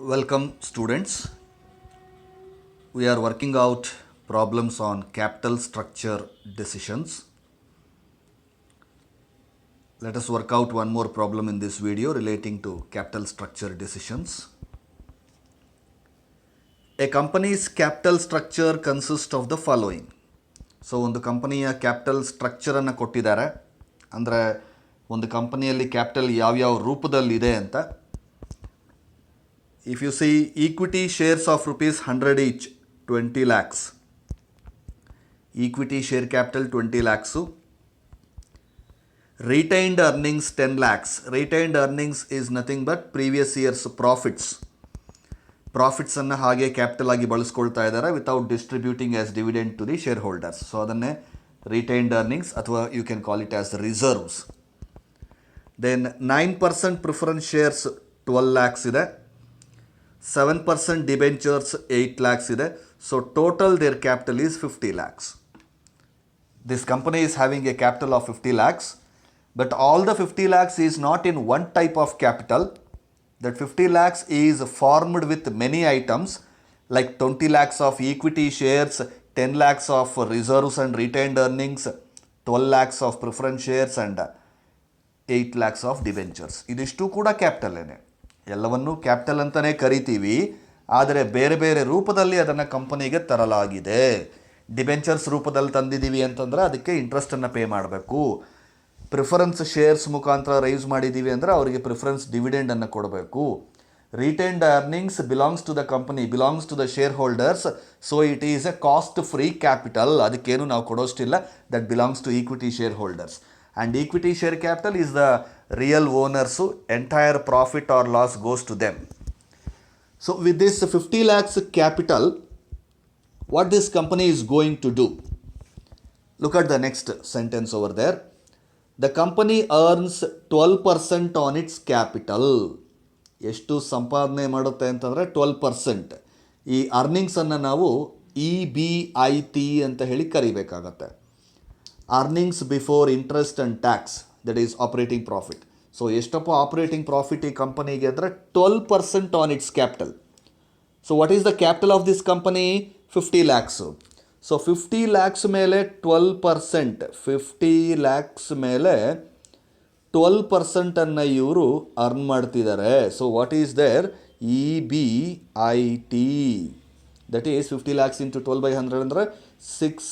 Welcome students. We are working out problems on capital structure decisions. Let us work out one more problem in this video relating to capital structure decisions. A company's capital structure consists of the following. So ಒಂದು ಕಂಪನಿಯ capital ಸ್ಟ್ರಕ್ಚರನ್ನು ಕೊಟ್ಟಿದ್ದಾರೆ, ಅಂದರೆ ಒಂದು ಕಂಪನಿಯಲ್ಲಿ capital ಯಾವ್ಯಾವ ರೂಪದಲ್ಲಿದೆ ಅಂತ. If you see equity shares of rupees 100 each, 20 lakhs. Equity share capital 20 lakhs. Retained earnings 10 lakhs. Retained earnings is nothing but previous year's profits. Profits ಅನ್ನು ಹಾಗೆ ಕ್ಯಾಪಿಟಲ್ ಆಗಿ ಬಳಸ್ಕೊಳ್ತಾ ಇದ್ದಾರೆ without distributing as dividend to the shareholders. So ಅದನ್ನೇ retained earnings ಅಥವಾ you can call it as reserves. Then 9% preference shares 12 lakhs ಇದೆ. 7% debentures 8 lakhs ಇದೆ. So total their capital is 50 lakhs. This company is having a capital of 50 lakhs, but all the 50 lakhs is not in one type of capital. That 50 lakhs is formed with many items like 20 lakhs of equity shares, 10 lakhs of reserves and retained earnings, 12 lakhs of preference shares and 8 lakhs of debentures. ಇದಿಷ್ಟು ಕೂಡ ಕ್ಯಾಪಿಟಲ್ಲೇನೆ, ಎಲ್ಲವನ್ನೂ capital ಅಂತಲೇ ಕರಿತೀವಿ. ಆದರೆ ಬೇರೆ ಬೇರೆ ರೂಪದಲ್ಲಿ ಅದನ್ನು ಕಂಪನಿಗೆ ತರಲಾಗಿದೆ. ಡಿಬೆಂಚರ್ಸ್ ರೂಪದಲ್ಲಿ ತಂದಿದ್ದೀವಿ ಅಂತಂದರೆ ಅದಕ್ಕೆ ಇಂಟ್ರೆಸ್ಟನ್ನು ಪೇ ಮಾಡಬೇಕು. ಪ್ರಿಫರೆನ್ಸ್ ಶೇರ್ಸ್ ಮುಖಾಂತರ ರೈಸ್ ಮಾಡಿದ್ದೀವಿ ಅಂದರೆ ಅವರಿಗೆ ಪ್ರಿಫರೆನ್ಸ್ ಡಿವಿಡೆಂಡನ್ನು ಕೊಡಬೇಕು. Retained earnings belongs to the company, belongs to the shareholders. So it is a cost free capital, ಅದಕ್ಕೇನು ನಾವು ಕೊಡೋಷ್ಟಿಲ್ಲ. That belongs to equity share holders. And equity share capital is the real owners. Entire profit or loss goes to them. So with this 50 lakhs capital, what this company is going to do? Look at the next sentence over there. The company earns 12% on its capital. ಎಷ್ಟು ಸಂಪಾದನೆ ಮಾಡುತ್ತೆ ಅಂತಂದರೆ 12%. ಈ ಅರ್ನಿಂಗ್ಸನ್ನು ನಾವು EBIT ಅಂತ ಹೇಳಿ ಕರಿಬೇಕಾಗತ್ತೆ. Earnings before interest and tax, that is operating profit. So ಎಷ್ಟಪ್ಪ ಆಪರೇಟಿಂಗ್ ಪ್ರಾಫಿಟ್ ಈ ಕಂಪನಿಗೆ ಅಂದರೆ 12% on its capital. So what is the capital of this company? 50 lakhs. So 50 lakhs ಮೇಲೆ 12%, 50 lakhs ಮೇಲೆ 12% ಇವರು ಅರ್ನ್ ಮಾಡ್ತಿದ್ದಾರೆ. So what is there? EBIT. That is 50 lakhs into 12/100 ಅಂದರೆ 6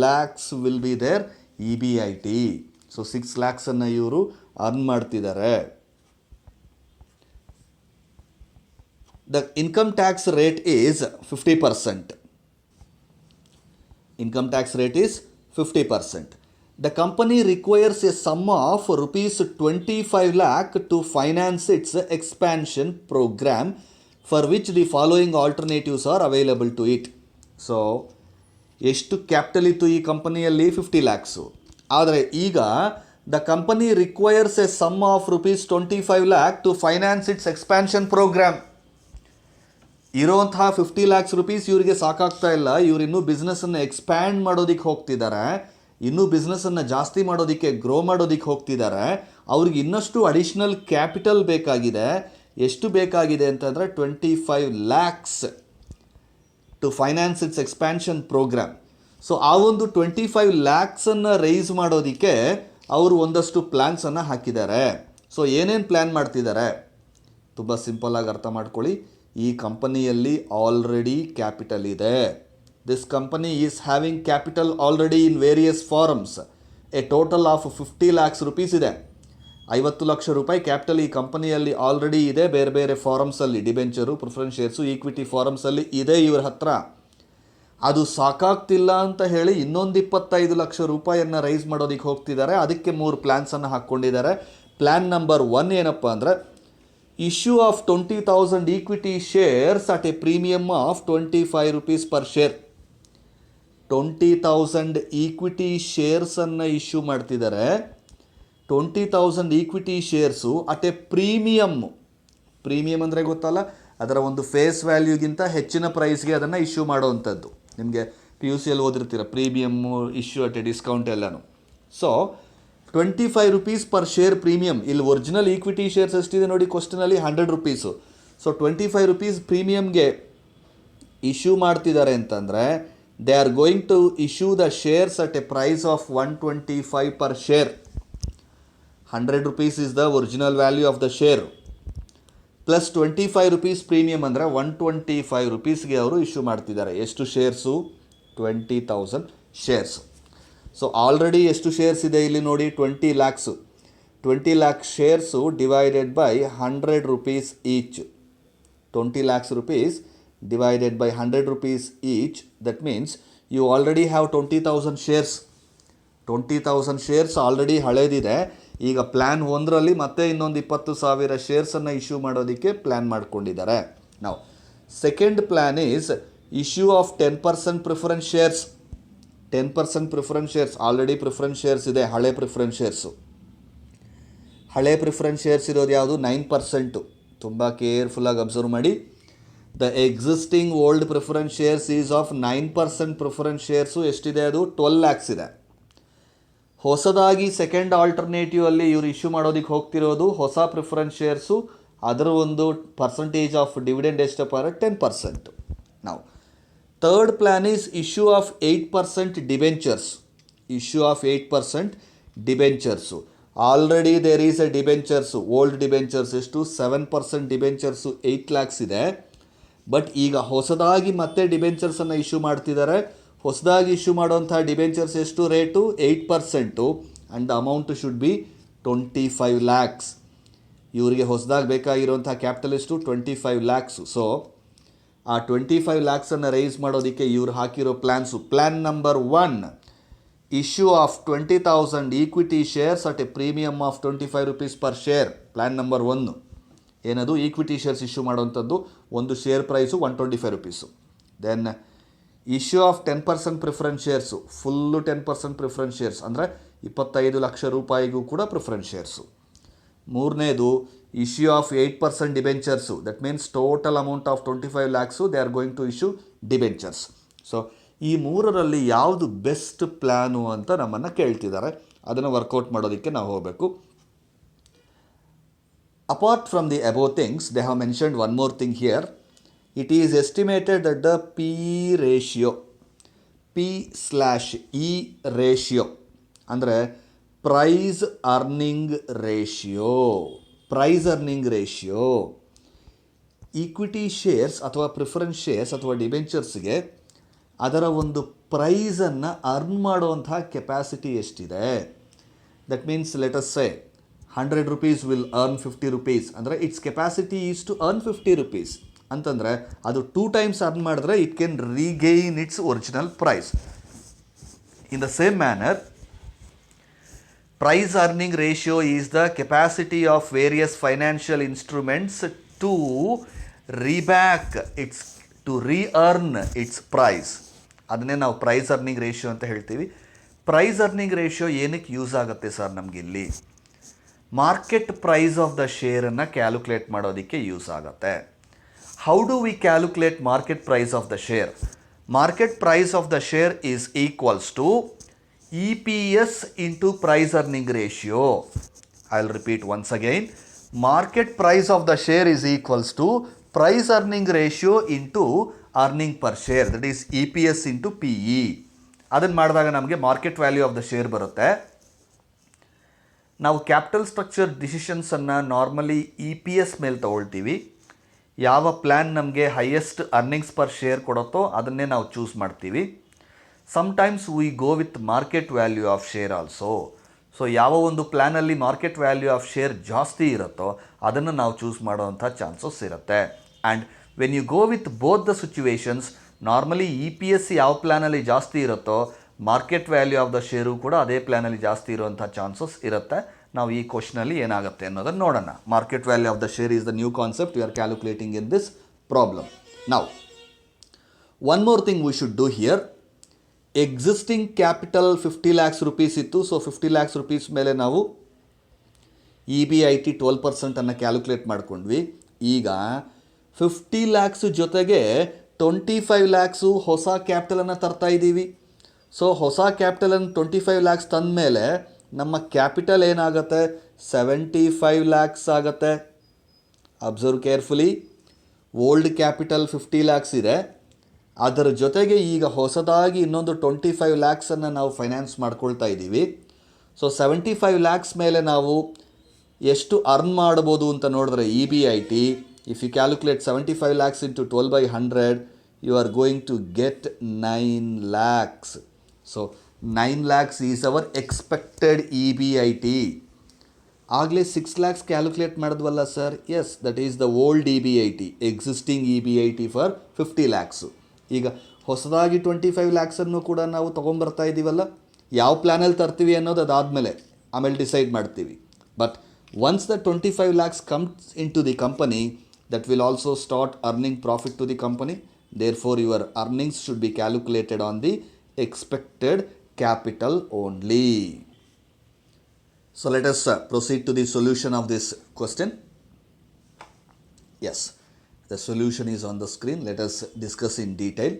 lakhs will be there EBIT. So 6 lakhs ಇವರು earn ಮಾಡ್ತಿದ್ದಾರೆ. The income tax rate is 50%. Income tax rate is 50%. The company requires a sum of rupees 25 lakh to finance its expansion program, for which the following alternatives are available to it. So ಎಷ್ಟು capital ಇತ್ತು ಈ ಕಂಪನಿಯಲ್ಲಿ? 50 lakhs. ಆದರೆ ಈಗ the company requires a sum of rupees 25 lakh to finance its expansion program. ಇರೋಂತಹ 50 lakhs rupees ಇವರಿಗೆ ಸಾಕಾಗ್ತಾ ಇಲ್ಲ. ಇವರು ಇನ್ನೂ ಬಿಸ್ನೆಸ್ಸನ್ನು ಎಕ್ಸ್ಪ್ಯಾಂಡ್ ಮಾಡೋದಕ್ಕೆ ಹೋಗ್ತಿದ್ದಾರೆ, ಇನ್ನೂ ಬಿಸ್ನೆಸ್ಸನ್ನು ಜಾಸ್ತಿ ಮಾಡೋದಕ್ಕೆ, ಗ್ರೋ ಮಾಡೋದಕ್ಕೆ ಹೋಗ್ತಿದ್ದಾರೆ. ಅವ್ರಿಗೆ ಇನ್ನಷ್ಟು ಅಡಿಷ್ನಲ್ ಕ್ಯಾಪಿಟಲ್ ಬೇಕಾಗಿದೆ. ಎಷ್ಟು ಬೇಕಾಗಿದೆ ಅಂತಂದರೆ 25 lakhs to finance its expansion program. So ಆ ಒಂದು 25 lakhs ರೈಸ್ ಮಾಡೋದಕ್ಕೆ ಅವರು ಒಂದಷ್ಟು ಪ್ಲ್ಯಾನ್ಸನ್ನು ಹಾಕಿದ್ದಾರೆ. ಸೊ ಏನೇನು ಪ್ಲ್ಯಾನ್ ಮಾಡ್ತಿದ್ದಾರೆ? ತುಂಬ ಸಿಂಪಲ್ಲಾಗಿ ಅರ್ಥ ಮಾಡ್ಕೊಳ್ಳಿ. ಈ ಕಂಪನಿಯಲ್ಲಿ ಆಲ್ರೆಡಿ ಕ್ಯಾಪಿಟಲ್ ಇದೆ. This company is having capital already in various forms. A total of 50 lakhs rupees ಇದೆ. 50 ಲಕ್ಷ ರೂಪಾಯಿ ಕ್ಯಾಪಿಟಲ್ ಈ ಕಂಪನಿಯಲ್ಲಿ ಆಲ್ರೆಡಿ ಇದೆ. ಬೇರೆ ಬೇರೆ ಫಾರಮ್ಸಲ್ಲಿ ಡಿಬೆಂಚರು, ಪ್ರಿಫರೆನ್ಸ್ ಶೇರ್ಸು, ಈಕ್ವಿಟಿ ಫಾರಮ್ಸಲ್ಲಿ ಇದೆ ಇವ್ರ ಹತ್ರ. ಅದು ಸಾಕಾಗ್ತಿಲ್ಲ ಅಂತ ಹೇಳಿ ಇನ್ನೊಂದು 25 ಲಕ್ಷ ರೂಪಾಯಿಯನ್ನು ರೈಸ್ ಮಾಡೋದಕ್ಕೆ ಹೋಗ್ತಿದ್ದಾರೆ. ಅದಕ್ಕೆ 3 ಪ್ಲ್ಯಾನ್ಸನ್ನು ಹಾಕ್ಕೊಂಡಿದ್ದಾರೆ. ಪ್ಲ್ಯಾನ್ ನಂಬರ್ 1 ಏನಪ್ಪ ಅಂದರೆ issue of 20,000 equity shares at a premium of 25 rupees per share. 20,000 equity ಶೇರ್ಸನ್ನು ಇಶ್ಯೂ ಮಾಡ್ತಿದ್ದಾರೆ. 20,000 equity shares at a premium. Premium ಅಂದರೆ ಗೊತ್ತಲ್ಲ, ಅದರ ಒಂದು ಫೇಸ್ ವ್ಯಾಲ್ಯೂಗಿಂತ ಹೆಚ್ಚಿನ ಪ್ರೈಸ್ಗೆ ಅದನ್ನು ಇಶ್ಯೂ ಮಾಡೋವಂಥದ್ದು. ನಿಮಗೆ PUCಯಲ್ಲಿ ಓದಿರ್ತೀರ, premium, issue at a discount ಎಲ್ಲನೂ. So 25 rupees per share premium. ಇಲ್ಲಿ ಒರಿಜಿನಲ್ ಈಕ್ವಿಟಿ ಶೇರ್ಸ್ ಎಷ್ಟಿದೆ ನೋಡಿ ಕ್ವಶ್ಚನಲ್ಲಿ? 100 rupees. ಸೊ 25 ರುಪೀಸ್ ಪ್ರೀಮಿಯಮ್ಗೆ ಇಶ್ಯೂ ಮಾಡ್ತಿದ್ದಾರೆ ಅಂತಂದರೆ they are going to issue the shares at a price of 125 per share. 100 rupees is the original value of the share plus 25 rupees premium ಅಂದರೆ 125 rupeesಗೆ ಅವರು issue ಮಾಡ್ತಿದ್ದಾರೆ. ಎಷ್ಟು ಶೇರ್ಸು? 20,000 ಶೇರ್ಸ್. ಸೊ ಆಲ್ರೆಡಿ ಎಷ್ಟು shares ಇದೆ ಇಲ್ಲಿ ನೋಡಿ, 20 lakhs. 20 lakh shares divided by 100 rupees each. 20 lakhs rupees divided by 100 rupees each. That means you already have 20,000 shares. 20,000 shares already ಹಳೇದಿದೆ. ಈಗ ಪ್ಲ್ಯಾನ್ 1ರಲ್ಲಿ ಮತ್ತೆ ಇನ್ನೊಂದು 20,000 ಶೇರ್ಸನ್ನು ಇಶ್ಯೂ ಮಾಡೋದಕ್ಕೆ ಪ್ಲ್ಯಾನ್ ಮಾಡ್ಕೊಂಡಿದ್ದಾರೆ. ನಾವು second plan is issue of 10% preference shares. 10% preference shares, already preference shares ಇದೆ, ಹಳೆ ಪ್ರಿಫರೆನ್ಸ್ ಶೇರ್ಸು. ಹಳೆ ಪ್ರಿಫರೆನ್ಸ್ ಶೇರ್ಸ್ ಇರೋದು ಯಾವುದು? 9%. ತುಂಬ ಕೇರ್ಫುಲ್ಲಾಗಿ ಅಬ್ಸರ್ವ್ ಮಾಡಿ. The existing old preference shares is of 9% preference shares ಎಷ್ಟಿದೆ? ಅದು 12 lakhs ಇದೆ. ಹೊಸದಾಗಿ ಸೆಕೆಂಡ್ ಆಲ್ಟರ್ನೇಟಿವ್ ಅಲ್ಲಿ ಇವರು ಇಶ್ಯೂ ಮಾಡೋದಕ್ಕೆ ಹೋಗ್ತಿರೋದು ಹೊಸ ಪ್ರಿಫರೆನ್ಸ್ ಶೇರ್ಸು, ಅದರ ಒಂದು ಪರ್ಸೆಂಟೇಜ್ ಆಫ್ ಡಿವಿಡೆಂಡ್ ಎಷ್ಟಪ್ಪ? 10%. ನಾವು third plan is issue of 8% debentures. Issue of 8% debentures. Already there is a debentures, old debentures ಎಷ್ಟು? 7% ಡಿಬೆಂಚರ್ಸು 8 lakhs ಇದೆ. ಬಟ್ ಈಗ ಹೊಸದಾಗಿ ಮತ್ತೆ ಡಿಬೆಂಚರ್ಸನ್ನು ಇಶ್ಯೂ ಮಾಡ್ತಿದ್ದಾರೆ. ಹೊಸದಾಗಿ ಇಶ್ಯೂ ಮಾಡುವಂಥ ಡಿಬೆಂಚರ್ಸ್ ಎಷ್ಟು rate? 8%. And the amount should be 25 lakhs. ಇವರಿಗೆ ಹೊಸದಾಗಿ ಬೇಕಾಗಿರುವಂಥ ಕ್ಯಾಪಿಟಲ್ ಎಷ್ಟು? 25 lakhs. ಸೊ ಆ 25 lakhsನ್ನು ರೈಸ್ ಮಾಡೋದಕ್ಕೆ ಇವ್ರು ಹಾಕಿರೋ plans. Plan number 1, issue of 20,000 equity shares at a premium of 25 rupees per share. Plan number 1 ಏನದು? ಈಕ್ವಿಟಿ ಶೇರ್ಸ್ ಇಶ್ಯೂ ಮಾಡುವಂಥದ್ದು. ಒಂದು share price 125 rupees. Then issue of 10% preference shares, full 10% preference shares ಅಂದರೆ 25 ಲಕ್ಷ ರೂಪಾಯಿಗೂ ಕೂಡ preference shares. ಮೂರನೇದು issue of 8% debentures. That means total amount of 25 lakhs they are going to issue debentures. So ಈ ಮೂರರಲ್ಲಿ ಯಾವುದು best plan ಅಂತ ನಮ್ಮನ್ನು ಕೇಳ್ತಿದ್ದಾರೆ. ಅದನ್ನು ವರ್ಕೌಟ್ ಮಾಡೋದಕ್ಕೆ ನಾವು ಹೋಗಬೇಕು. Apart from the above things, they have mentioned one more thing here. It is estimated that the PE ratio, P/E ratio, ಅಂದರೆ price earning ratio, equity shares ಅಥವಾ ಪ್ರಿಫರೆನ್ಸ್ ಶೇರ್ಸ್ ಅಥವಾ ಡಿಬೆಂಚರ್ಸ್ಗೆ ಅದರ ಒಂದು ಪ್ರೈಸನ್ನು ಅರ್ನ್ ಮಾಡುವಂಥ ಕೆಪಾಸಿಟಿ ಎಷ್ಟಿದೆ? That means let us say 100 rupees will earn 50 rupees. ಅಂದರೆ it's capacity is to earn 50 rupees ಅಂತಂದರೆ ಅದು 2 times ಅರ್ನ್ ಮಾಡಿದ್ರೆ it can regain its original price. In the same manner, price earning ratio is the capacity of various financial instruments to reearn its price. ಅದನ್ನೇ ನಾವು price earning ratio ಅಂತ ಹೇಳ್ತೀವಿ. Price earning ratio ಏನಕ್ಕೆ use ಆಗುತ್ತೆ sir ನಮಗಿಲ್ಲಿ? Market price of the ಶೇರನ್ನು calculate ಮಾಡೋದಕ್ಕೆ use ಆಗುತ್ತೆ. How do we calculate market price of the share? Market price of the share is equals to EPS into price earning ratio. I'll repeat once again. Market price of the share is equals to price earning ratio into earning per share. That is EPS into PE. ಅದನ್ನು ಮಾಡಿದಾಗ ನಮಗೆ market value of the share ಬರುತ್ತೆ. ನಾವು capital structure ಡಿಸಿಷನ್ಸನ್ನು normally EPS ಮೇಲೆ ತೊಗೊಳ್ತೀವಿ. ಯಾವ plan ನಮಗೆ ಹೈಯೆಸ್ಟ್ ಅರ್ನಿಂಗ್ಸ್ ಪರ್ ಶೇರ್ ಕೊಡುತ್ತೋ ಅದನ್ನೇ ನಾವು ಚೂಸ್ ಮಾಡ್ತೀವಿ. Sometimes we go with market value of share also. So ಯಾವ ಒಂದು ಪ್ಲ್ಯಾನಲ್ಲಿ ಮಾರ್ಕೆಟ್ ವ್ಯಾಲ್ಯೂ ಆಫ್ ಶೇರ್ ಜಾಸ್ತಿ ಇರುತ್ತೋ ಅದನ್ನು ನಾವು ಚೂಸ್ ಮಾಡೋವಂಥ ಚಾನ್ಸಸ್ ಇರುತ್ತೆ. And when you go with both the situations, normally EPS ಯಾವ ಪ್ಲ್ಯಾನಲ್ಲಿ ಜಾಸ್ತಿ ಇರುತ್ತೋ market value of the share ಕೂಡ ಅದೇ ಪ್ಲ್ಯಾನಲ್ಲಿ ಜಾಸ್ತಿ ಇರುವಂಥ ಚಾನ್ಸಸ್ ಇರುತ್ತೆ. ನಾವು ಈ ಕ್ವಶನಲ್ಲಿ ಏನಾಗುತ್ತೆ ಅನ್ನೋದನ್ನು ನೋಡೋಣ. Market value of the share is the new concept we are calculating in this problem. ನಾವು one more thing we should do here. Existing capital 50 lakhs rupees ಇತ್ತು. ಸೊ 50 lakhs rupees ಮೇಲೆ ನಾವು EBIT 12% ಕ್ಯಾಲ್ಕುಲೇಟ್ ಮಾಡ್ಕೊಂಡ್ವಿ. ಈಗ 50 lakhs ಜೊತೆಗೆ 25 lakhs ಹೊಸ ಕ್ಯಾಪಿಟಲನ್ನು ತರ್ತಾ ಇದ್ದೀವಿ. ಸೊ ಹೊಸ ಕ್ಯಾಪಿಟಲನ್ನು 25 lakhs ತಂದ ಮೇಲೆ ನಮ್ಮ ಕ್ಯಾಪಿಟಲ್ ಏನಾಗುತ್ತೆ? 75 lakhs ಆಗುತ್ತೆ. Observe carefully. Old capital 50 lakhs ಇದೆ, ಅದರ ಜೊತೆಗೆ ಈಗ ಹೊಸದಾಗಿ ಇನ್ನೊಂದು 25 ಲ್ಯಾಕ್ಸನ್ನು ನಾವು ಫೈನಾನ್ಸ್ ಮಾಡ್ಕೊಳ್ತಾ ಇದ್ದೀವಿ. ಸೊ 75 ಲ್ಯಾಕ್ಸ್ ಮೇಲೆ ನಾವು ಎಷ್ಟು ಅರ್ನ್ ಮಾಡ್ಬೋದು ಅಂತ ನೋಡಿದ್ರೆ EBIT, if you calculate 75 lakhs into 12/100, you are going to get 9 lakhs. So 9 lakhs is our expected EBIT. ಆಗಲೇ 6 ಲ್ಯಾಕ್ಸ್ ಕ್ಯಾಲ್ಕುಲೇಟ್ ಮಾಡಿದ್ವಲ್ಲ sir. Yes, that is the old EBIT, existing EBIT for 50 lakhs. ಈಗ ಹೊಸದಾಗಿ 25 ಲ್ಯಾಕ್ಸನ್ನು ಕೂಡ ನಾವು ತೊಗೊಂಬರ್ತಾ ಇದ್ದೀವಲ್ಲ, ಯಾವ ಪ್ಲ್ಯಾನಲ್ಲಿ ತರ್ತೀವಿ ಅನ್ನೋದು ಅದಾದಮೇಲೆ ಆಮೇಲೆ ಡಿಸೈಡ್ ಮಾಡ್ತೀವಿ. But once the 25 lakhs comes in to the company, that will also start earning profit to the company. Therefore your earnings should be calculated on the expected capital only. So let us proceed to the solution of this question. Yes, the solution is on the screen. Let us discuss in detail.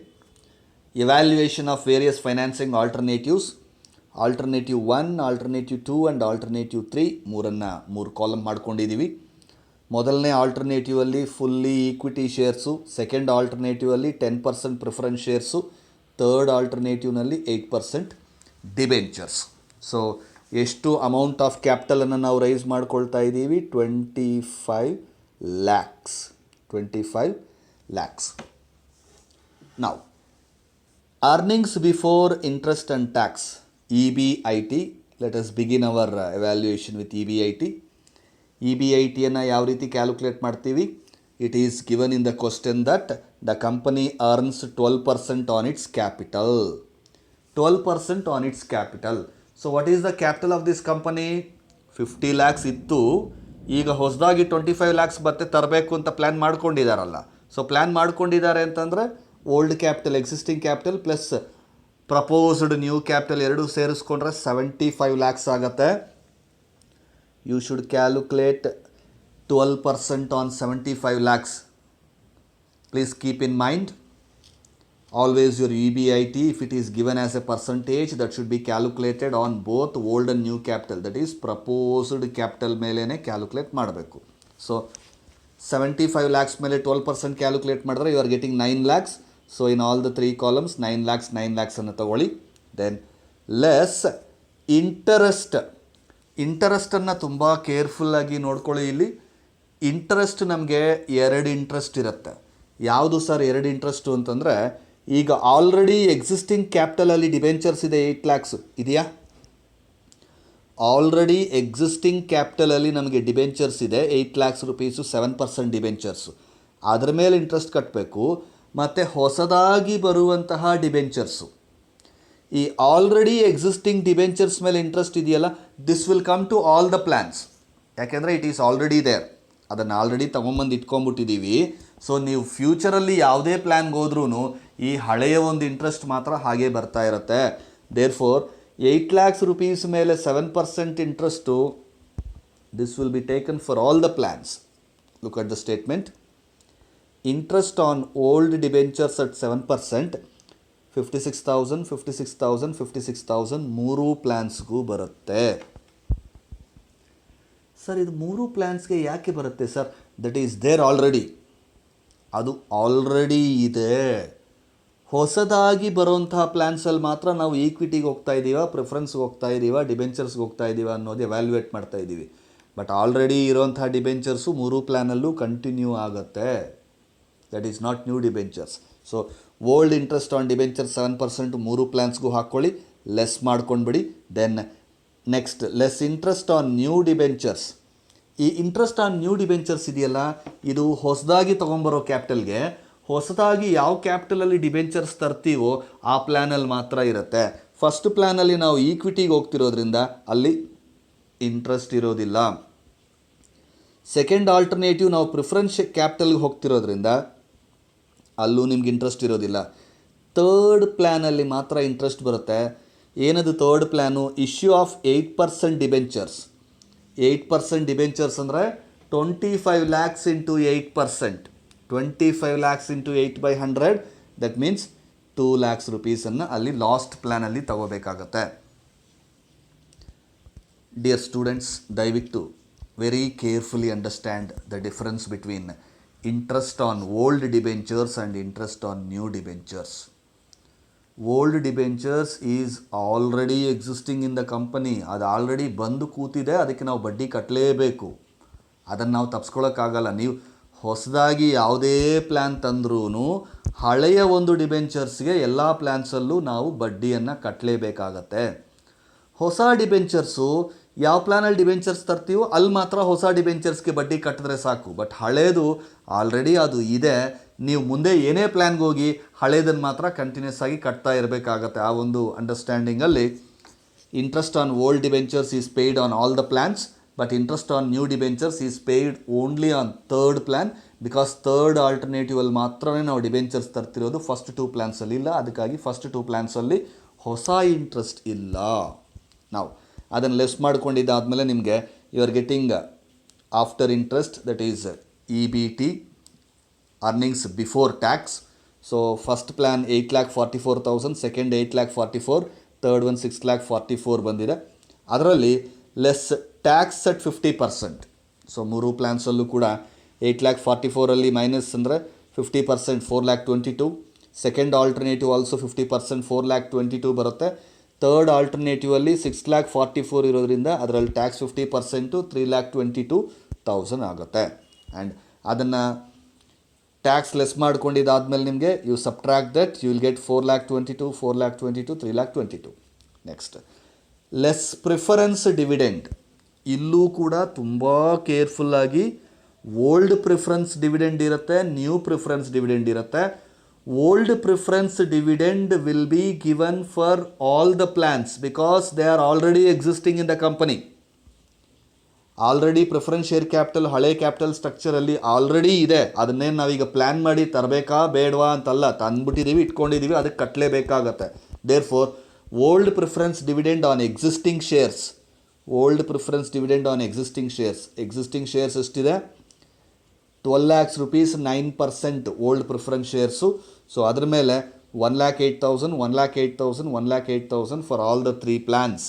Evaluation of various financing alternatives. Alternative 1, Alternative 2 and Alternative 3 ಮೂರು column ಮಾಡ್ಕೊಂಡಿದ್ದೀವಿ. ಮೊದಲನೇ ಆಲ್ಟರ್ನೇಟಿವಲ್ಲಿ fully equity shares, second ಆಲ್ಟರ್ನೇಟಿವಲ್ಲಿ 10% preference shares, third ಆಲ್ಟರ್ನೇಟಿವ್ನಲ್ಲಿ 8% debentures. So ಎಷ್ಟು amount of ಕ್ಯಾಪಿಟಲನ್ನು ನಾವು raise ಮಾಡ್ಕೊಳ್ತಾ ಇದ್ದೀವಿ? 25 ಲ್ಯಾಕ್ಸ್. 25 ಲ್ಯಾಕ್ಸ್. ನಾವು earnings before interest and tax, EBIT. Let us begin our evaluation with EBIT. EBITಯನ್ನು ಯಾವ ರೀತಿ ಕ್ಯಾಲ್ಕುಲೇಟ್ ಮಾಡ್ತೀವಿ? It is given in the question that the company earns 12% on its capital. 12% on its capital. So what is the capital of this company? 50 lakhs ಇತ್ತು, ಈಗ ಹೊಸದಾಗಿ 25 ಲ್ಯಾಕ್ಸ್ ಮತ್ತೆ ತರಬೇಕು ಅಂತ ಪ್ಲ್ಯಾನ್ ಮಾಡ್ಕೊಂಡಿದ್ದಾರಲ್ಲ. ಸೊ ಪ್ಲ್ಯಾನ್ ಮಾಡ್ಕೊಂಡಿದ್ದಾರೆ ಅಂತಂದರೆ old capital, existing capital plus proposed new capital ಎರಡೂ ಸೇರಿಸ್ಕೊಂಡ್ರೆ 75 ಲ್ಯಾಕ್ಸ್ ಆಗುತ್ತೆ. You should calculate 12% on 75 lakhs. Please keep in mind, always your EBIT, if it is given as a percentage, that should be calculated on both old and new capital. That is proposed capital ಮೇಲೇ calculate ಮಾಡಬೇಕು. So 75 lakhs ಮೇಲೆ 12% calculate ಮಾಡಿದ್ರೆ you are getting 9 lakhs. So in all the 3 columns 9 lakhs 9 ಲ್ಯಾಕ್ಸನ್ನು ತಗೊಳ್ಳಿ. Then less ಇಂಟರೆಸ್ಟನ್ನು ತುಂಬ ಕೇರ್ಫುಲ್ಲಾಗಿ ನೋಡ್ಕೊಳ್ಳಿ. ಇಲ್ಲಿ interest ನಮಗೆ 2 ಇಂಟ್ರೆಸ್ಟ್ ಇರುತ್ತೆ. ಯಾವುದು ಸರ್ 2 ಇಂಟ್ರೆಸ್ಟು ಅಂತಂದರೆ, ಈಗ ಆಲ್ರೆಡಿ ಎಕ್ಸಿಸ್ಟಿಂಗ್ ಕ್ಯಾಪಿಟಲಲ್ಲಿ ಡಿಬೆಂಚರ್ಸ್ ಇದೆ 8 ಲ್ಯಾಕ್ಸ್ ಇದೆಯಾ? ಆಲ್ರೆಡಿ ಎಕ್ಸಿಸ್ಟಿಂಗ್ ಕ್ಯಾಪಿಟಲಲ್ಲಿ ನಮಗೆ ಡಿಬೆಂಚರ್ಸ್ ಇದೆ 8 ಲ್ಯಾಕ್ಸ್ ರುಪೀಸು, 7% ಡಿಬೆಂಚರ್ಸು. ಅದರ ಮೇಲೆ ಇಂಟ್ರೆಸ್ಟ್ ಕಟ್ಟಬೇಕು. ಮತ್ತು ಹೊಸದಾಗಿ ಬರುವಂತಹ ಡಿಬೆಂಚರ್ಸು, ಈ ಆಲ್ರೆಡಿ ಎಕ್ಸಿಸ್ಟಿಂಗ್ ಡಿಬೆಂಚರ್ಸ್ ಮೇಲೆ ಇಂಟ್ರೆಸ್ಟ್ ಇದೆಯಲ್ಲ, this will come to all the plans. ಯಾಕೆಂದರೆ ಇಟ್ ಈಸ್ ಆಲ್ರೆಡಿ ದೇರ್, ಅದನ್ನು ಆಲ್ರೆಡಿ ತೊಗೊಂಬಂದು ಇಟ್ಕೊಂಡ್ಬಿಟ್ಟಿದ್ದೀವಿ. ಸೊ ನೀವು ಫ್ಯೂಚರಲ್ಲಿ ಯಾವುದೇ ಪ್ಲ್ಯಾನ್ಗೆ ಹೋದ್ರೂ ಈ ಹಳೆಯ ಒಂದು ಇಂಟ್ರೆಸ್ಟ್ ಮಾತ್ರ ಹಾಗೇ ಬರ್ತಾ ಇರುತ್ತೆ. ದೇರ್ ಫೋರ್ 8 ಲ್ಯಾಕ್ಸ್ ರುಪೀಸ್ ಮೇಲೆ 7% interest, this will be taken for all the plans. Look at the statement. Interest on old debentures at 7%, 56,000, 56,000, 56,000 ಮೂರೂ ಪ್ಲ್ಯಾನ್ಸ್ಗೂ ಬರುತ್ತೆ. ಸರ್ ಇದು ಮೂರೂ ಪ್ಲ್ಯಾನ್ಸ್ಗೆ ಯಾಕೆ ಬರುತ್ತೆ sir? That is there already. ಅದು ಆಲ್ರೆಡಿ ಇದೆ. ಹೊಸದಾಗಿ ಬರೋಂತಹ ಪ್ಲ್ಯಾನ್ಸಲ್ಲಿ ಮಾತ್ರ ನಾವು ಈಕ್ವಿಟಿಗೆ ಹೋಗ್ತಾ ಇದ್ದೀವ, ಪ್ರಿಫರೆನ್ಸ್ಗೆ ಹೋಗ್ತಾ ಇದ್ದೀವ, ಡಿಬೆಂಚರ್ಸ್ಗೆ ಹೋಗ್ತಾ ಇದ್ದೀವ ಅನ್ನೋದು ಎವ್ಯಾಲ್ಯೂಯೇಟ್ ಮಾಡ್ತಾ ಇದ್ದೀವಿ. ಬಟ್ ಆಲ್ರೆಡಿ ಇರೋಂಥ ಡಿಬೆಂಚರ್ಸು ಮೂರೂ ಪ್ಲ್ಯಾನಲ್ಲೂ ಕಂಟಿನ್ಯೂ ಆಗುತ್ತೆ. That is not new debentures. So old interest on debenture 7% ಮೂರು ಪ್ಲ್ಯಾನ್ಸ್ಗೂ ಹಾಕ್ಕೊಳ್ಳಿ, ಲೆಸ್ ಮಾಡ್ಕೊಂಡ್ಬಿಡಿ. Then next less interest on new debentures. ಈ ಇಂಟ್ರೆಸ್ಟ್ ಆನ್ ನ್ಯೂ ಡಿಬೆಂಚರ್ಸ್ ಇದೆಯಲ್ಲ, ಇದು ಹೊಸದಾಗಿ ತೊಗೊಂಬರೋ ಕ್ಯಾಪಿಟಲ್ಗೆ, ಹೊಸದಾಗಿ ಯಾವ ಕ್ಯಾಪಿಟಲಲ್ಲಿ ಡಿಬೆಂಚರ್ಸ್ ತರ್ತೀವೋ ಆ ಪ್ಲ್ಯಾನಲ್ಲಿ ಮಾತ್ರ ಇರುತ್ತೆ. ಫಸ್ಟ್ ಪ್ಲ್ಯಾನಲ್ಲಿ ನಾವು ಈಕ್ವಿಟಿಗೆ ಹೋಗ್ತಿರೋದ್ರಿಂದ ಅಲ್ಲಿ ಇಂಟ್ರೆಸ್ಟ್ ಇರೋದಿಲ್ಲ. ಸೆಕೆಂಡ್ ಆಲ್ಟರ್ನೇಟಿವ್ ನಾವು ಪ್ರಿಫರೆನ್ಸ್ ಕ್ಯಾಪಿಟಲ್ಗೆ ಹೋಗ್ತಿರೋದ್ರಿಂದ ಅಲ್ಲೂ ನಿಮ್ಗೆ ಇಂಟ್ರೆಸ್ಟ್ ಇರೋದಿಲ್ಲ. ಥರ್ಡ್ ಪ್ಲ್ಯಾನಲ್ಲಿ ಮಾತ್ರ ಇಂಟ್ರೆಸ್ಟ್ ಬರುತ್ತೆ. ಏನದು third plan? Issue of 8% debentures. 8% debentures ಅಂದರೆ 25 lakhs into 8%. 25 lakhs into 8/100, that means 2 lakhs ರುಪೀಸನ್ನು ಅಲ್ಲಿ ಲಾಸ್ಟ್ ಪ್ಲ್ಯಾನಲ್ಲಿ ತಗೋಬೇಕಾಗತ್ತೆ. ಡಿಯರ್ ಸ್ಟೂಡೆಂಟ್ಸ್, ದಯವಿಟ್ಟು very carefully understand the difference between interest on old debentures and interest on new debentures. Old debentures is already existing in the company. ಅದು already ಬಂದು ಕೂತಿದೆ, ಅದಕ್ಕೆ ನಾವು ಬಡ್ಡಿ ಕಟ್ಟಲೇಬೇಕು. ಅದನ್ನು ನಾವು ತಪ್ಪಿಸ್ಕೊಳ್ಳೋಕ್ಕಾಗಲ್ಲ. ನೀವು ಹೊಸದಾಗಿ ಯಾವುದೇ ಪ್ಲ್ಯಾನ್ ತಂದ್ರೂ ಹಳೆಯ ಒಂದು ಡಿಬೆಂಚರ್ಸ್ಗೆ ಎಲ್ಲ ಪ್ಲ್ಯಾನ್ಸಲ್ಲೂ ನಾವು ಬಡ್ಡಿಯನ್ನು ಕಟ್ಟಲೇಬೇಕಾಗತ್ತೆ. ಹೊಸ ಡಿಬೆಂಚರ್ಸು ಯಾವ ಪ್ಲ್ಯಾನಲ್ಲಿ ಡಿಬೆಂಚರ್ಸ್ ತರ್ತೀವೋ ಅಲ್ಲಿ ಮಾತ್ರ ಹೊಸ ಡಿಬೆಂಚರ್ಸ್ಗೆ ಬಡ್ಡಿ ಕಟ್ಟಿದ್ರೆ ಸಾಕು. ಬಟ್ ಹಳೇದು ಆಲ್ರೆಡಿ ಅದು ಇದೆ, ನೀವು ಮುಂದೆ ಏನೇ ಪ್ಲ್ಯಾನ್ಗೆ ಹೋಗಿ ಹಳೇದನ್ನು ಮಾತ್ರ ಕಂಟಿನ್ಯೂಸ್ ಆಗಿ ಕಟ್ತಾ ಇರಬೇಕಾಗತ್ತೆ. ಆ ಒಂದು ಅಂಡರ್ಸ್ಟ್ಯಾಂಡಿಂಗಲ್ಲಿ interest on old debentures is paid on all the plans, but interest on new debentures is paid only on third plan. Because third ಆಲ್ಟರ್ನೇಟಿವಲ್ಲಿ ಮಾತ್ರನೇ ನಾವು ಡಿಬೆಂಚರ್ಸ್ ತರ್ತಿರೋದು, ಫಸ್ಟ್ 2 ಪ್ಲ್ಯಾನ್ಸಲ್ಲಿ ಇಲ್ಲ. ಅದಕ್ಕಾಗಿ ಫಸ್ಟ್ 2 ಪ್ಲ್ಯಾನ್ಸಲ್ಲಿ ಹೊಸ ಇಂಟ್ರೆಸ್ಟ್ ಇಲ್ಲ. ನಾವು ಅದನ್ನು ಲೆಸ್ ಮಾಡ್ಕೊಂಡಿದ್ದಾದಮೇಲೆ ನಿಮಗೆ you are getting after interest, that is EBT, earnings before tax. So first plan 8,44,000, second 8,44,000, third one 6,44,000 ಬಂದಿದೆ. ಅದರಲ್ಲಿ ಲೆಸ್ ಟ್ಯಾಕ್ಸ್ ಅಟ್ 50%. ಸೊ 3 ಪ್ಲ್ಯಾನ್ಸಲ್ಲೂ ಕೂಡ 8,44,000 ಮೈನಸ್ ಅಂದರೆ 50% 4,22,000. ಸೆಕೆಂಡ್ ಆಲ್ಟರ್ನೇಟಿವ್ ಆಲ್ಸೋ 50% 4,22,000 ಬರುತ್ತೆ. ಥರ್ಡ್ ಆಲ್ಟರ್ನೇಟಿವಲ್ಲಿ 6,44,000 ಇರೋದ್ರಿಂದ ಅದರಲ್ಲಿ ಟ್ಯಾಕ್ಸ್ 50% 3,22,000 ಆಗುತ್ತೆ. ಆ್ಯಂಡ್ ಅದನ್ನು ಟ್ಯಾಕ್ಸ್ ಲೆಸ್ ಮಾಡ್ಕೊಂಡಿದ್ದಾದಮೇಲೆ ನಿಮಗೆ you subtract that, you will get 4,22,000, 4,22,000, 3,22,000. Next less preference dividend. ಇಲ್ಲೂ ಕೂಡ ತುಂಬ ಕೇರ್ಫುಲ್ಲಾಗಿ ಓಲ್ಡ್ ಪ್ರಿಫರೆನ್ಸ್ ಡಿವಿಡೆಂಡ್ ಇರುತ್ತೆ, ನ್ಯೂ ಪ್ರಿಫರೆನ್ಸ್ ಡಿವಿಡೆಂಡ್ ಇರುತ್ತೆ. Old preference dividend will be given for all the plans because they are already existing in the company. Already preference share capital ಹಳೆ capital ಸ್ಟ್ರಕ್ಚರಲ್ಲಿ already ಇದೆ. ಅದನ್ನೇನು ನಾವೀಗ ಪ್ಲ್ಯಾನ್ ಮಾಡಿ ತರಬೇಕಾ ಬೇಡವಾ ಅಂತಲ್ಲ, ತಂದ್ಬಿಟ್ಟಿದ್ದೀವಿ, ಇಟ್ಕೊಂಡಿದ್ದೀವಿ, ಅದಕ್ಕೆ ಕಟ್ಟಲೇಬೇಕಾಗತ್ತೆ. Therefore old preference dividend on existing shares, old preference dividend on existing shares, existing shares ಎಷ್ಟಿದೆ 12 lakhs rupees, 9% old preference shares. So ಅದ್ರ ಮೇಲೆ 1,08,000, 1,08,000, 1,08,000 for all the 3 plans.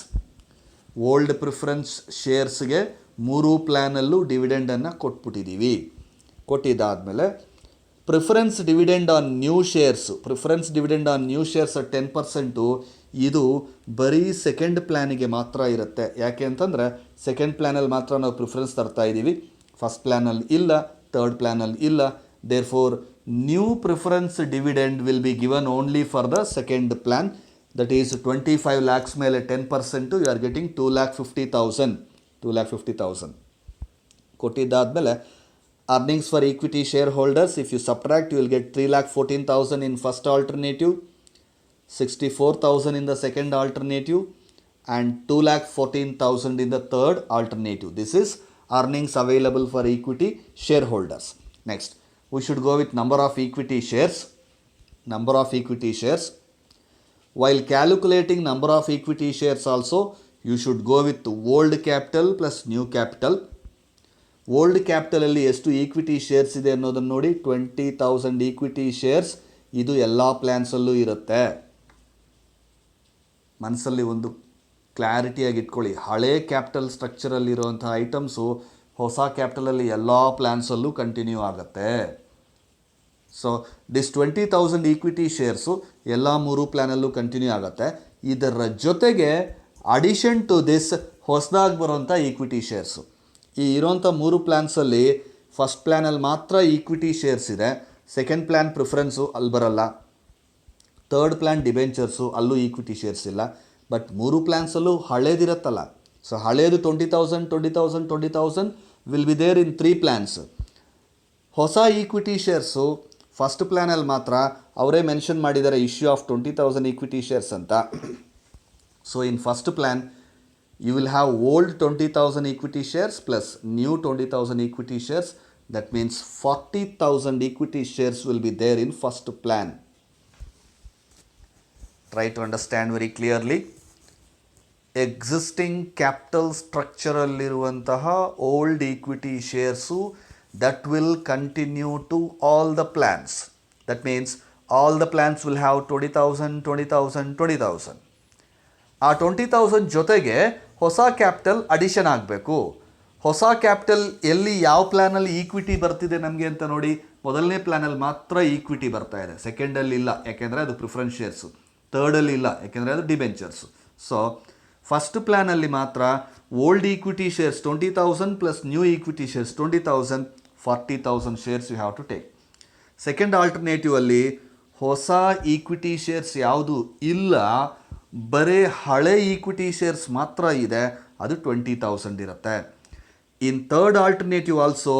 Old preference ಶೇರ್ಸ್ಗೆ 3 ಪ್ಲ್ಯಾನಲ್ಲೂ ಡಿವಿಡೆಂಡನ್ನು ಕೊಟ್ಬಿಟ್ಟಿದ್ದೀವಿ. ಕೊಟ್ಟಿದ್ದಾದಮೇಲೆ preference dividend on new shares, preference dividend on new shares 10%. ಇದು ಬರೀ ಸೆಕೆಂಡ್ ಪ್ಲ್ಯಾನಿಗೆ ಮಾತ್ರ ಇರುತ್ತೆ. ಯಾಕೆ ಅಂತಂದರೆ ಸೆಕೆಂಡ್ ಪ್ಲ್ಯಾನಲ್ಲಿ ಮಾತ್ರ ನಾವು ಪ್ರಿಫರೆನ್ಸ್ ತರ್ತಾ ಇದ್ದೀವಿ, ಫಸ್ಟ್ ಪ್ಲ್ಯಾನಲ್ಲಿ ಇಲ್ಲ, ಥರ್ಡ್ ಪ್ಲ್ಯಾನಲ್ಲಿ ಇಲ್ಲ. Therefore new preference dividend will be given only for the second plan. That is 25 lakhs ಮೇಲೆ 10%, ಯು ಆರ್ ಗೆಟಿಂಗ್ 2,50,000, 2,50,000 ಕೊಟ್ಟಿದ್ದಾದಮೇಲೆ earnings for equity share holders, if you subtract you will get 3,14,000 in first alternative, 64,000 in the second alternative, and 2,14,000 in the third alternative. This is earnings available for equity shareholders. Next, we should go with number of equity shares. Number of equity shares. While calculating number of equity shares also, you should go with old capital plus new capital. Old ಕ್ಯಾಪಿಟಲಲ್ಲಿ ಎಷ್ಟು equity shares ಇದೆ ಅನ್ನೋದನ್ನು ನೋಡಿ. 20,000 equity shares, ಇದು ಎಲ್ಲ ಪ್ಲ್ಯಾನ್ಸಲ್ಲೂ ಇರುತ್ತೆ. ಮನಸ್ಸಲ್ಲಿ ಒಂದು ಕ್ಲಾರಿಟಿಯಾಗಿ ಇಟ್ಕೊಳ್ಳಿ, ಹಳೇ ಕ್ಯಾಪಿಟಲ್ ಸ್ಟ್ರಕ್ಚರಲ್ಲಿರುವಂಥ ಐಟಮ್ಸು ಹೊಸ ಕ್ಯಾಪಿಟಲಲ್ಲಿ ಎಲ್ಲ ಪ್ಲ್ಯಾನ್ಸಲ್ಲೂ ಕಂಟಿನ್ಯೂ ಆಗುತ್ತೆ. ಸೊ ದಿಸ್ 20,000 ಈಕ್ವಿಟಿ ಶೇರ್ಸು ಎಲ್ಲ 3 ಪ್ಲ್ಯಾನಲ್ಲೂ ಕಂಟಿನ್ಯೂ ಆಗುತ್ತೆ. ಇದರ ಜೊತೆಗೆ ಅಡಿಷನ್ ಟು ದಿಸ್ ಹೊಸದಾಗಿ ಬರುವಂಥ ಈಕ್ವಿಟಿ ಶೇರ್ಸು, ಈ ಇರೋಂಥ 3 ಪ್ಲ್ಯಾನ್ಸಲ್ಲಿ ಫಸ್ಟ್ ಪ್ಲ್ಯಾನಲ್ಲಿ ಮಾತ್ರ ಈಕ್ವಿಟಿ ಶೇರ್ಸ್ ಇದೆ, ಸೆಕೆಂಡ್ ಪ್ಲ್ಯಾನ್ ಪ್ರಿಫರೆನ್ಸು ಅಲ್ಲಿ ಬರಲ್ಲ, ಥರ್ಡ್ ಪ್ಲ್ಯಾನ್ ಡಿಬೆಂಚರ್ಸು ಅಲ್ಲೂ ಈಕ್ವಿಟಿ ಶೇರ್ಸ್ ಇಲ್ಲ. ಬಟ್ 3 ಪ್ಲ್ಯಾನ್ಸಲ್ಲೂ ಹಳೇದಿರುತ್ತಲ್ಲ, ಸೊ ಹಳೇದು 20,000, 20,000, 20,000 will be there in 3 plans. ಹೊಸ ಈಕ್ವಿಟಿ ಶೇರ್ಸು ಫಸ್ಟ್ ಪ್ಲ್ಯಾನಲ್ಲಿ ಮಾತ್ರ ಅವರೇ ಮೆನ್ಷನ್ ಮಾಡಿದ್ದಾರೆ ಇಶ್ಯೂ ಆಫ್ 20,000 ಈಕ್ವಿಟಿ ಶೇರ್ಸ್ ಅಂತ. So in first plan you will have old 20,000 equity shares plus new 20,000 equity shares. That means 40,000 equity shares will be there in first plan. Try to understand very clearly. Existing capital structure alliruvantaha old equity shares that will continue to all the plans. That means all the plans will have 20,000, 20,000, 20,000. ಆ 20,000 ಜೊತೆಗೆ ಹೊಸ capital addition ಆಗಬೇಕು. ಹೊಸ capital ಎಲ್ಲಿ ಯಾವ ಪ್ಲ್ಯಾನಲ್ಲಿ equity ಬರ್ತಿದೆ ನಮಗೆ ಅಂತ ನೋಡಿ, ಮೊದಲನೇ ಪ್ಲ್ಯಾನಲ್ಲಿ ಮಾತ್ರ ಈಕ್ವಿಟಿ ಬರ್ತಾ ಇದೆ, ಸೆಕೆಂಡಲ್ಲಿ ಇಲ್ಲ ಯಾಕೆಂದರೆ ಅದು ಪ್ರಿಫರೆನ್ಸ್ ಶೇರ್ಸು, ಥರ್ಡಲ್ಲಿ ಇಲ್ಲ ಯಾಕೆಂದರೆ ಅದು ಡಿಬೆಂಚರ್ಸು. ಸೊ ಫಸ್ಟ್ ಪ್ಲ್ಯಾನಲ್ಲಿ ಮಾತ್ರ old equity shares 20,000 plus new equity shares 20,000, 40,000 shares you have to take. Second alternative ಅಲ್ಲಿ ಹೊಸ ಈಕ್ವಿಟಿ ಶೇರ್ಸ್ ಯಾವುದು ಇಲ್ಲ, ಬರೀ ಹಳೆ ಈಕ್ವಿಟಿ ಶೇರ್ಸ್ ಮಾತ್ರ ಇದೆ, ಅದು 20,000 ಇರುತ್ತೆ. In third alternative also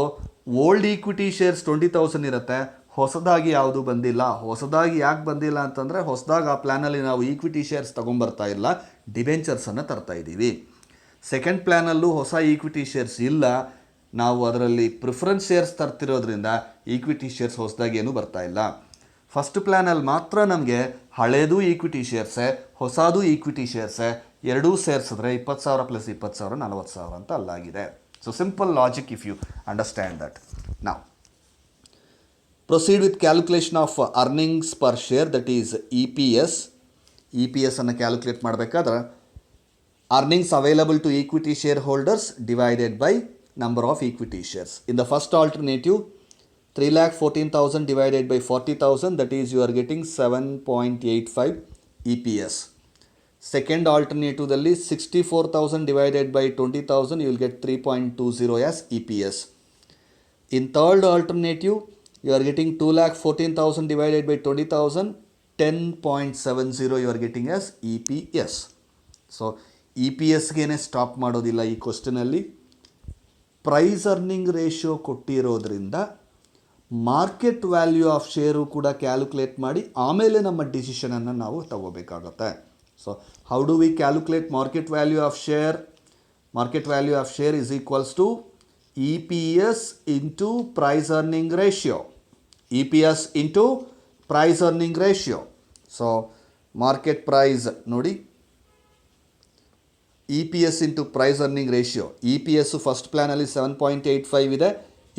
old equity shares 20,000 ಇರುತ್ತೆ, ಹೊಸದಾಗಿ ಯಾವುದು ಬಂದಿಲ್ಲ. ಹೊಸದಾಗಿ ಯಾಕೆ ಬಂದಿಲ್ಲ ಅಂತಂದರೆ ಹೊಸದಾಗಿ ಆ ಪ್ಲ್ಯಾನಲ್ಲಿ ನಾವು ಈಕ್ವಿಟಿ ಶೇರ್ಸ್ ತೊಗೊಂಬರ್ತಾ ಇಲ್ಲ, ಡಿಬೆಂಚರ್ಸನ್ನು ತರ್ತಾ ಇದ್ದೀವಿ. ಸೆಕೆಂಡ್ ಪ್ಲ್ಯಾನಲ್ಲೂ ಹೊಸ ಈಕ್ವಿಟಿ ಶೇರ್ಸ್ ಇಲ್ಲ, ನಾವು ಅದರಲ್ಲಿ ಪ್ರಿಫರೆನ್ಸ್ ಶೇರ್ಸ್ ತರ್ತಿರೋದ್ರಿಂದ ಈಕ್ವಿಟಿ ಶೇರ್ಸ್ ಹೊಸದಾಗಿ ಏನೂ ಬರ್ತಾ ಇಲ್ಲ. ಫಸ್ಟ್ ಪ್ಲ್ಯಾನಲ್ಲಿ ಮಾತ್ರ ನಮಗೆ ಹಳೇದು ಈಕ್ವಿಟಿ ಶೇರ್ಸೇ, ಹೊಸದು ಈಕ್ವಿಟಿ ಶೇರ್ಸೇ, ಎರಡೂ ಸೇರಿಸಿದ್ರೆ 20,000 ಪ್ಲಸ್ 20,000 40,000 ಅಂತ ಅಲ್ಲಾಗಿದೆ. So simple logic if you understand that. ನಾವು proceed with calculation of earnings per share, that is EPS. EPS ಅನ್ನು ಕ್ಯಾಲ್ಕುಲೇಟ್ ಮಾಡಬೇಕಾದ್ರೆ earnings available to equity shareholders divided by number of equity shares. In the first alternative 3,14,000 divided by 40,000, that is you are getting 7.85 EPS. Second alternative ದಲ್ಲಿ 64,000 divided by 20,000, you will get 3.20 as EPS. In third alternative you are getting 2,14,000 divided by 20,000, 10.70 you are getting as EPS. So EPSಗೆ stop ಮಾಡೋದಿಲ್ಲ ಈ ಕ್ವಶನಲ್ಲಿ. Price earning ratio ಕೊಟ್ಟಿರೋದ್ರಿಂದ market value of share ಕೂಡ calculate ಮಾಡಿ ಆಮೇಲೆ ನಮ್ಮ ಡಿಸಿಷನನ್ನು ನಾವು ತಗೋಬೇಕಾಗತ್ತೆ. So how do we calculate market value of share? Market value of share is equals to EPS into price earning ratio. EPS into price earning ratio. So market price ನೋಡಿ, EPS into price earning ratio. EPS first ಪ್ಲ್ಯಾನಲ್ಲಿ 7.85 ಇದೆ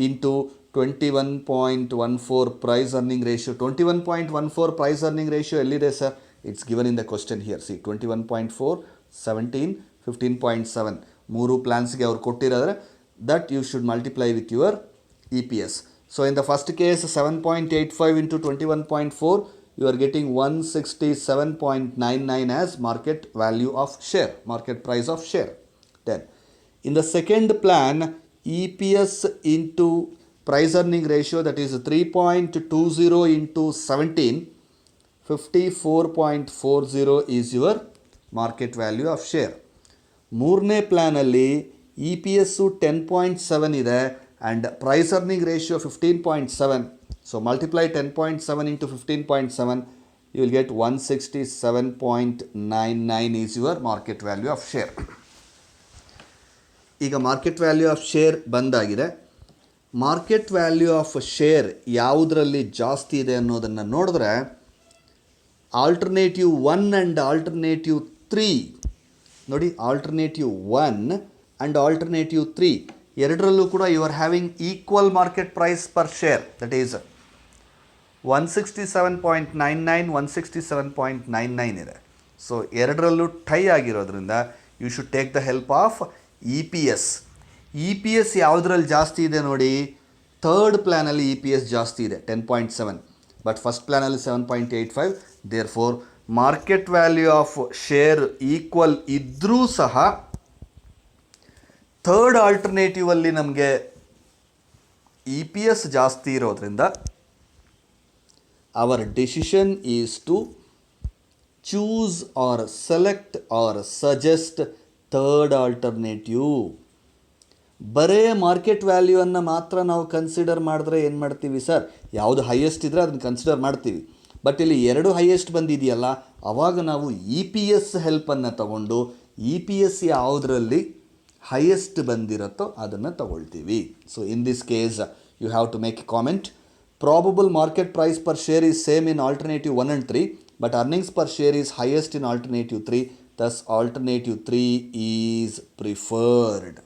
into 21.14 price earning ratio. 21.14 price earning ratio ಎಲ್ಲಿದೆ sir? It's given in the question here. See 21.4, 17, 15.7 ಮೂರು ಪ್ಲ್ಯಾನ್ಸ್ಗೆ ಅವ್ರು ಕೊಟ್ಟಿರೋದ್ರೆ that you should multiply with your EPS. So in the first case 7.85 into 21.4, you are getting 167.99 as market value of share, market price of share. Then in the second plan, EPS into price earning ratio, that is 3.20 into 17, 54.40 is your market value of share. ಮೂರನೇ ಪ್ಲ್ಯಾನಲ್ಲಿ EPS 10.7 ಇದೆ and price earning ratio 15.7. So multiply 10.7 into 15.7, you will get 167.99 is your market value of share. ಈಗ market value of share ಬಂದಾಗಿದೆ. Market value of share ಯಾವುದರಲ್ಲಿ ಜಾಸ್ತಿ ಇದೆ ಅನ್ನೋದನ್ನು ನೋಡಿದ್ರೆ alternative 1 and alternative 3 ನೋಡಿ, ಆಲ್ಟರ್ನೇಟಿವ್ 1 and alternative 3 ಎರಡರಲ್ಲೂ ಕೂಡ you are having equal market price per share, that is 167.99, 167.99 ಇದೆ. ಸೊ ಎರಡರಲ್ಲೂ ಟೈ ಆಗಿರೋದ್ರಿಂದ you should take the help of EPS. EPS ಯಾವುದರಲ್ಲಿ ಜಾಸ್ತಿ ಇದೆ ನೋಡಿ, ಥರ್ಡ್ ಪ್ಲ್ಯಾನಲ್ಲಿ EPS ಜಾಸ್ತಿ ಇದೆ 10.7, ಬಟ್ ಫಸ್ಟ್ ಪ್ಲ್ಯಾನಲ್ಲಿ 7.85. Therefore market value of share equal ಇದ್ದರೂ ಸಹ ಥರ್ಡ್ ಆಲ್ಟರ್ನೇಟಿವ್ ಅಲ್ಲಿ ನಮಗೆ EPS ಜಾಸ್ತಿ ಇರೋದ್ರಿಂದ our decision is to choose or select or suggest third alternative. ಬರೇ ಮಾರ್ಕೆಟ್ ವ್ಯಾಲ್ಯೂವನ್ನು ಮಾತ್ರ ನಾವು ಕನ್ಸಿಡರ್ ಮಾಡಿದ್ರೆ ಏನು ಮಾಡ್ತೀವಿ ಸರ್? ಯಾವುದು ಹೈಯೆಸ್ಟ್ ಇದ್ದರೆ ಅದನ್ನು ಕನ್ಸಿಡರ್ ಮಾಡ್ತೀವಿ. ಬಟ್ ಇಲ್ಲಿ ಎರಡು ಹೈಯೆಸ್ಟ್ ಬಂದಿದೆಯಲ್ಲ, ಆವಾಗ ನಾವು EPS ಹೆಲ್ಪನ್ನು ತಗೊಂಡು EPS ಯಾವುದರಲ್ಲಿ ಹೈಯೆಸ್ಟ್ ಬಂದಿರುತ್ತೋ ಅದನ್ನು ತಗೊಳ್ತೀವಿ. So in this case you have to make a comment. Probable market price per share is same in alternative 1 and 3, but earnings per share is highest in alternative 3. Thus alternative 3 is preferred.